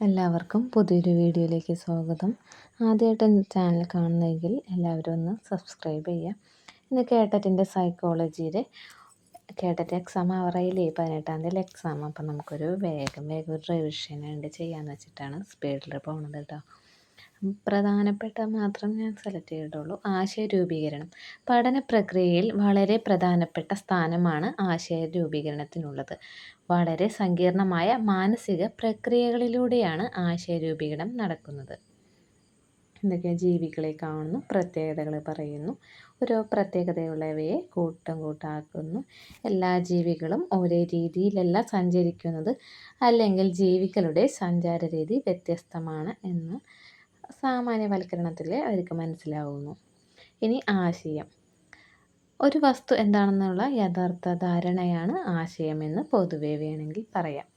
എല്ലാവർക്കും പുതിയൊരു വീഡിയോയിലേക്ക് സ്വാഗതം. ആദ്യമായിട്ട് ചാനൽ കാണുന്നെങ്കിൽ എല്ലാവരും ഒന്ന് സബ്സ്ക്രൈബ് ചെയ്യുക. ഇന്ന് കേട്ടറ്റിൻ്റെ സൈക്കോളജിയുടെ കേട്ടറ്റ് എക്സാം ആവറായില്ലേ, 18-ാം തീയതി എക്സാം. അപ്പം നമുക്കൊരു വേഗം ഒരു റിവിഷൻ ഉണ്ട് ചെയ്യാമെന്ന് വെച്ചിട്ടാണ് സ്പീഡിൽ പോകുന്നത് കേട്ടോ. പ്രധാനപ്പെട്ട മാത്രം ഞാൻ സെലക്ട് ചെയ്തിട്ടുള്ളൂ. ആശയ രൂപീകരണം. പഠന പ്രക്രിയയിൽ വളരെ പ്രധാനപ്പെട്ട സ്ഥാനമാണ് ആശയ രൂപീകരണത്തിനുള്ളത്. വളരെ സങ്കീർണമായ മാനസിക പ്രക്രിയകളിലൂടെയാണ് ആശയ രൂപീകരണം നടക്കുന്നത്. എന്തൊക്കെ ജീവികളെ കാണുന്നു, പ്രത്യേകതകൾ പറയുന്നു, ഓരോ പ്രത്യേകതയുള്ളവയെ കൂട്ടാക്കുന്നു. എല്ലാ ജീവികളും ഒരേ രീതിയിലല്ല സഞ്ചരിക്കുന്നത്, അല്ലെങ്കിൽ ജീവികളുടെ സഞ്ചാര രീതി വ്യത്യസ്തമാണ് എന്ന് സാമാന്യവൽക്കരണത്തിൽ അവർക്ക് മനസ്സിലാവുന്നു. ഇനി ആശയം. ഒരു വസ്തു എന്താണെന്നുള്ള യഥാർത്ഥ ധാരണയാണ് ആശയമെന്ന് പൊതുവെ വേണമെങ്കിൽ പറയാം.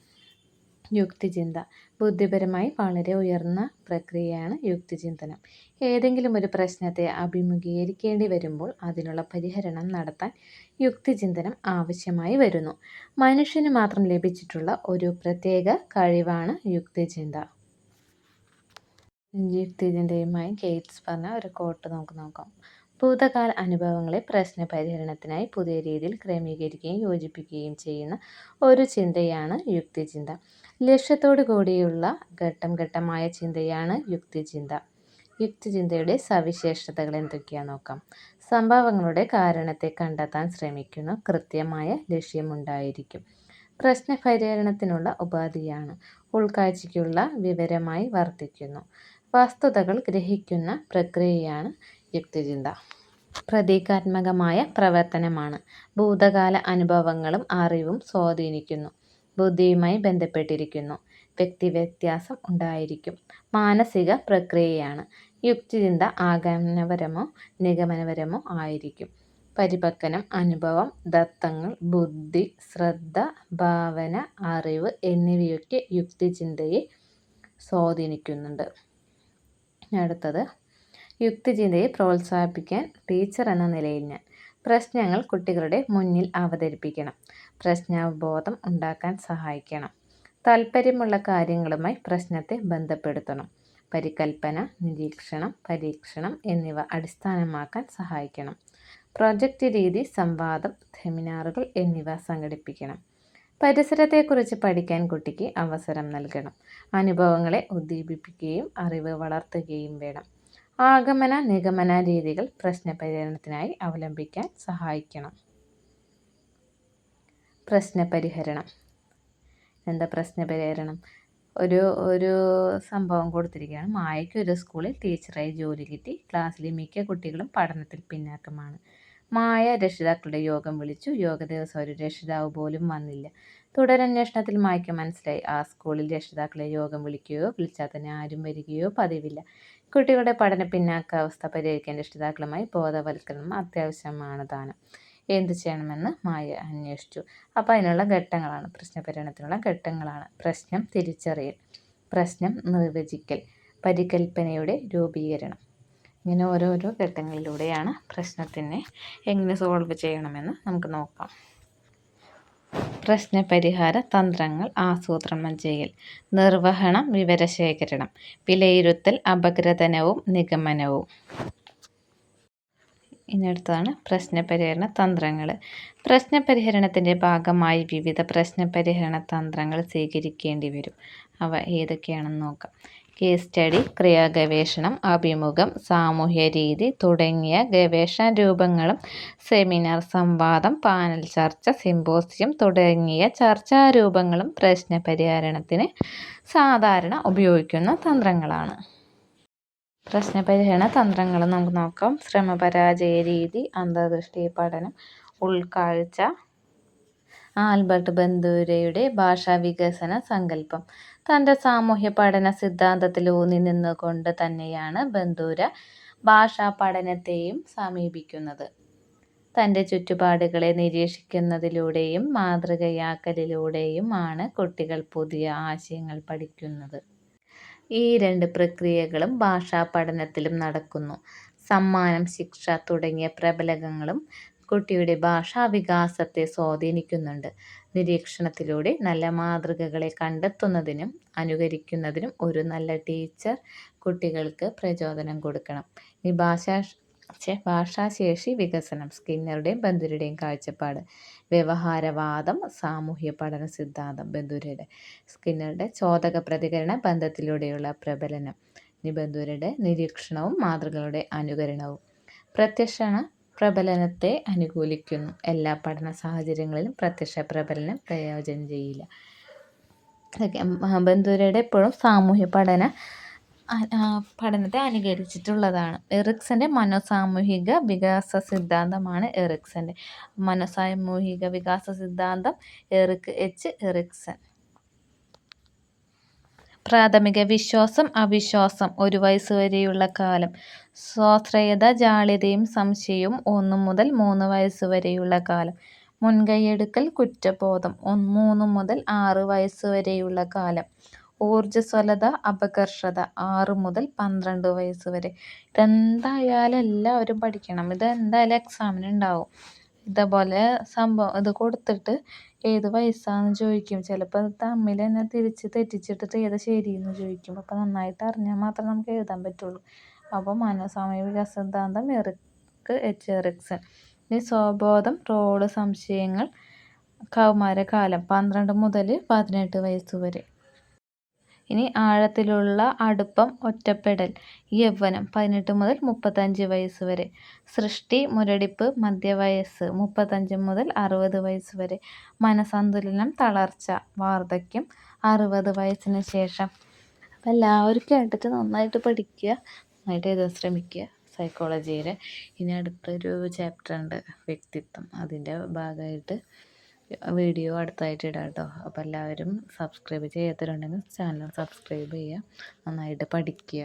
യുക്തിചിന്ത. ബുദ്ധിപരമായി വളരെ ഉയർന്ന പ്രക്രിയയാണ് യുക്തിചിന്തനം. ഏതെങ്കിലും ഒരു പ്രശ്നത്തെ അഭിമുഖീകരിക്കേണ്ടി വരുമ്പോൾ അതിനുള്ള പരിഹരണം നടത്താൻ യുക്തിചിന്തനം ആവശ്യമായി വരുന്നു. മനുഷ്യന് മാത്രം ലഭിച്ചിട്ടുള്ള ഒരു പ്രത്യേക കഴിവാണ് യുക്തിചിന്ത. യുക്തിചിന്തയുമായി ഗേറ്റ്സ് പറഞ്ഞ ഒരു കോട്ട് നമുക്ക് നോക്കാം. ഭൂതകാല അനുഭവങ്ങളെ പ്രശ്ന പരിഹരണത്തിനായി പുതിയ രീതിയിൽ ക്രമീകരിക്കുകയും യോജിപ്പിക്കുകയും ചെയ്യുന്ന ഒരു ചിന്തയാണ് യുക്തിചിന്ത. ലക്ഷ്യത്തോടു കൂടിയുള്ള ഘട്ടം ഘട്ടമായ ചിന്തയാണ് യുക്തിചിന്ത. യുക്തിചിന്തയുടെ സവിശേഷതകൾ എന്തൊക്കെയാണെന്ന് നോക്കാം. സംഭവങ്ങളുടെ കാരണത്തെ കണ്ടെത്താൻ ശ്രമിക്കുന്നു. കൃത്യമായ ലക്ഷ്യമുണ്ടായിരിക്കും. പ്രശ്ന പരിഹരണത്തിനുള്ള ഉപാധിയാണ്. ഉൾക്കാഴ്ചയ്ക്കുള്ള വിവരമായി വർത്തിക്കുന്നു. വസ്തുതകൾ ഗ്രഹിക്കുന്ന പ്രക്രിയയാണ് യുക്തിചിന്ത. പ്രതീകാത്മകമായ പ്രവർത്തനമാണ്. ഭൂതകാല അനുഭവങ്ങളും അറിവും സ്വാധീനിക്കുന്നു. ബുദ്ധിയുമായി ബന്ധപ്പെട്ടിരിക്കുന്നു. വ്യക്തിവ്യത്യാസം ഉണ്ടായിരിക്കും. മാനസിക പ്രക്രിയയാണ്. യുക്തിചിന്ത ആഗമനപരമോ നിഗമനപരമോ ആയിരിക്കും. പരിപക്വനം, അനുഭവം, ദത്തങ്ങൾ, ബുദ്ധി, ശ്രദ്ധ, ഭാവന, അറിവ് എന്നിവയൊക്കെ യുക്തിചിന്തയെ സ്വാധീനിക്കുന്നുണ്ട്. അടുത്തത്, യുക്തിചിന്തയെ പ്രോത്സാഹിപ്പിക്കാൻ ടീച്ചർ എന്ന നിലയിൽ ഞാൻ. പ്രശ്നങ്ങൾ കുട്ടികളുടെ മുന്നിൽ അവതരിപ്പിക്കണം. പ്രശ്നാവബോധം ഉണ്ടാക്കാൻ സഹായിക്കണം. താൽപ്പര്യമുള്ള കാര്യങ്ങളുമായി പ്രശ്നത്തെ ബന്ധപ്പെടുത്തണം. പരികൽപ്പന, നിരീക്ഷണം, പരീക്ഷണം എന്നിവ അടിസ്ഥാനമാക്കാൻ സഹായിക്കണം. പ്രൊജക്റ്റ് രീതി, സംവാദം, സെമിനാറുകൾ എന്നിവ സംഘടിപ്പിക്കണം. പരിസരത്തെക്കുറിച്ച് പഠിക്കാൻ കുട്ടിക്ക് അവസരം നൽകണം. അനുഭവങ്ങളെ ഉദ്ദീപിപ്പിക്കുകയും അറിവ് വളർത്തുകയും വേണം. ആഗമന നിഗമന രീതികൾ പ്രശ്നപരിഹരണത്തിനായി അവലംബിക്കാൻ സഹായിക്കണം. പ്രശ്നപരിഹരണം. എന്താ പ്രശ്നപരിഹരണം? ഒരു സംഭവം കൊടുത്തിരിക്കുകയാണ്. മായയ്ക്ക് ഒരു സ്കൂളിൽ ടീച്ചറായി ജോലി കിട്ടി. ക്ലാസ്സിലെ മിക്ക കുട്ടികളും പഠനത്തിൽ പിന്നാക്കമാണ്. മായ രക്ഷിതാക്കളുടെ യോഗം വിളിച്ചു. യോഗ ദിവസം ഒരു രക്ഷിതാവ് പോലും വന്നില്ല. തുടരന്വേഷണത്തിൽ മായയ്ക്ക് മനസ്സിലായി, ആ സ്കൂളിൽ രക്ഷിതാക്കളെ യോഗം വിളിക്കുകയോ വിളിച്ചാൽ തന്നെ ആരും വരികയോ പതിവില്ല. കുട്ടികളുടെ പഠന പിന്നാക്കാവസ്ഥ പരിഹരിക്കാൻ രക്ഷിതാക്കളുമായി ബോധവൽക്കരണം അത്യാവശ്യമാണ് താനും. എന്തു ചെയ്യണമെന്ന് മായ അന്വേഷിച്ചു. അപ്പോൾ അതിനുള്ള ഘട്ടങ്ങളാണ്, പ്രശ്നപരിഹരണത്തിനുള്ള ഘട്ടങ്ങളാണ്. പ്രശ്നം തിരിച്ചറിയൽ, പ്രശ്നം നിർവചിക്കൽ, പരികൽപ്പനയുടെ രൂപീകരണം. ഇങ്ങനെ ഓരോരോ ഘട്ടങ്ങളിലൂടെയാണ് പ്രശ്നത്തിനെ എങ്ങനെ സോൾവ് ചെയ്യണമെന്ന് നമുക്ക് നോക്കാം. പ്രശ്നപരിഹാര തന്ത്രങ്ങൾ ആസൂത്രണം ചെയ്യൽ, നിർവഹണം, വിവരശേഖരണം, വിലയിരുത്തൽ, അപഗ്രഥനവും നിഗമനവും. ഇനിയടുത്താണ് പ്രശ്നപരിഹരണ തന്ത്രങ്ങൾ. പ്രശ്നപരിഹരണത്തിൻ്റെ ഭാഗമായി വിവിധ പ്രശ്നപരിഹരണ തന്ത്രങ്ങൾ സ്വീകരിക്കേണ്ടി വരും. അവ ഏതൊക്കെയാണെന്ന് നോക്കാം. കേസ് സ്റ്റഡി, ക്രിയാഗവേഷണം, അഭിമുഖം, സാമൂഹ്യ രീതി തുടങ്ങിയ ഗവേഷണ രൂപങ്ങളും സെമിനാർ, സംവാദം, പാനൽ ചർച്ച, സിമ്പോസിയം തുടങ്ങിയ ചർച്ചാരൂപങ്ങളും പ്രശ്നപരിഹരണത്തിന് സാധാരണ ഉപയോഗിക്കുന്ന തന്ത്രങ്ങളാണ്. പ്രശ്നപരിഹരണ തന്ത്രങ്ങൾ നമുക്ക് നോക്കാം. ശ്രമപരാജയ രീതി, അന്തർദൃഷ്ടി പഠനം, ഉൾക്കാഴ്ച. ആൽബർട്ട് ബന്ദൂരയുടെ ഭാഷാ വികസന സങ്കല്പം. തൻ്റെ സാമൂഹ്യ പഠന സിദ്ധാന്തത്തിൽ ഊന്നി നിന്നുകൊണ്ട് തന്നെയാണ് ബന്ദൂര ഭാഷാ പഠനത്തെയും സമീപിക്കുന്നത്. തൻ്റെ ചുറ്റുപാടുകളെ നിരീക്ഷിക്കുന്നതിലൂടെയും മാതൃകയാക്കലിലൂടെയും ആണ് കുട്ടികൾ പുതിയ ആശയങ്ങൾ പഠിക്കുന്നത്. ഈ രണ്ട് പ്രക്രിയകളും ഭാഷാ പഠനത്തിലും നടക്കുന്നു. സമ്മാനം, ശിക്ഷ തുടങ്ങിയ പ്രബലങ്ങളും കുട്ടിയുടെ ഭാഷാ വികാസത്തെ സ്വാധീനിക്കുന്നുണ്ട്. നിരീക്ഷണത്തിലൂടെ നല്ല മാതൃകകളെ കണ്ടെത്തുന്നതിനും അനുകരിക്കുന്നതിനും ഒരു നല്ല ടീച്ചർ കുട്ടികൾക്ക് പ്രചോദനം കൊടുക്കണം. ഈ ഭാഷാശേഷി വികസനം സ്കിന്നറുടെയും ബന്ദുരുടെയും കാഴ്ചപ്പാട്. വ്യവഹാരവാദം, സാമൂഹ്യ പഠന സിദ്ധാന്തം ബന്ദുരയുടെ. സ്കിന്നറുടെ ചോദക പ്രതികരണ ബന്ധത്തിലൂടെയുള്ള പ്രബലനം. ബന്ദുരയുടെ നിരീക്ഷണവും മാതൃകളുടെ അനുകരണവും. പ്രത്യക്ഷണ പ്രബലനത്തെ അനുകൂലിക്കുന്നു. എല്ലാ പഠന സാഹചര്യങ്ങളിലും പ്രത്യക്ഷ പ്രബലനം പ്രയോജനം ചെയ്യില്ല. ബന്ദുരയുടെ എപ്പോഴും സാമൂഹ്യ പഠനത്തെ അനുകരിച്ചിട്ടുള്ളതാണ്. എറിക്സന്റെ മനോസാമൂഹിക വികാസ സിദ്ധാന്തമാണ് എറിക്സന്റെ മനോസാമൂഹിക വികാസ സിദ്ധാന്തം. എറിക്സൺ. പ്രാഥമിക വിശ്വാസം, അവിശ്വാസം, 1 വയസ്സുവരെയുള്ള കാലം. സ്വാശ്രയത, ജാള്യതയും സംശയവും 1 മുതൽ 3 വയസ്സുവരെയുള്ള കാലം. മുൻകൈയെടുക്കൽ, കുറ്റബോധം 3 മുതൽ 6 വയസ്സുവരെയുള്ള കാലം. ഊർജ്ജസ്വലത, അപകർഷത 6 മുതൽ 12 വയസ്സുവരെ. ഇതെന്തായാലും എല്ലാവരും പഠിക്കണം. ഇതെന്തായാലും എക്സാമിന് ഉണ്ടാവും. ഇതേപോലെ സംഭവം ഇത് കൊടുത്തിട്ട് ഏത് വയസ്സാന്ന് ചോദിക്കും. ചിലപ്പോൾ തമ്മിൽ തന്നെ തിരിച്ച് തെറ്റിച്ചിട്ടിട്ട് ഏത് ശരിയെന്ന് ചോദിക്കും. അപ്പോൾ നന്നായിട്ട് അറിഞ്ഞാൽ മാത്രമേ നമുക്ക് എഴുതാൻ പറ്റുള്ളൂ. അപ്പോൾ മനോസാമൂഹിക വികാസ സിദ്ധാന്തം എറിക്സൺ. ഇനി സ്വബോധം, റോള്, സംശയങ്ങൾ, കൗമാരകാലം 12 മുതൽ 18 വയസ്സുവരെ. ഇനി ആഴത്തിലുള്ള അടുപ്പം, ഒറ്റപ്പെടൽ, യൗവനം 18 മുതൽ 35 വയസ്സുവരെ. സൃഷ്ടി, മുരടിപ്പ്, മധ്യവയസ്സ് 35 മുതൽ 60 വയസ്സുവരെ. മനസന്തുലനം, തളർച്ച, വാർദ്ധക്യം 60 വയസ്സിന് ശേഷം. അപ്പം എല്ലാവരും കേട്ടിട്ട് നന്നായിട്ട് പഠിക്കുക, നന്നായിട്ട് എഴുതാൻ ശ്രമിക്കുക സൈക്കോളജിയിൽ. ഇനി അടുത്തൊരു ചാപ്റ്റർ ഉണ്ട്, വ്യക്തിത്വം. അതിൻ്റെ ഭാഗമായിട്ട് വീഡിയോ അടുത്തായിട്ട് ഇടാം കേട്ടോ. അപ്പോൾ എല്ലാവരും സബ്സ്ക്രൈബ് ചെയ്യാത്തവരുണ്ടെങ്കിൽ ചാനൽ സബ്സ്ക്രൈബ് ചെയ്യുക, നന്നായിട്ട് പഠിക്കുക.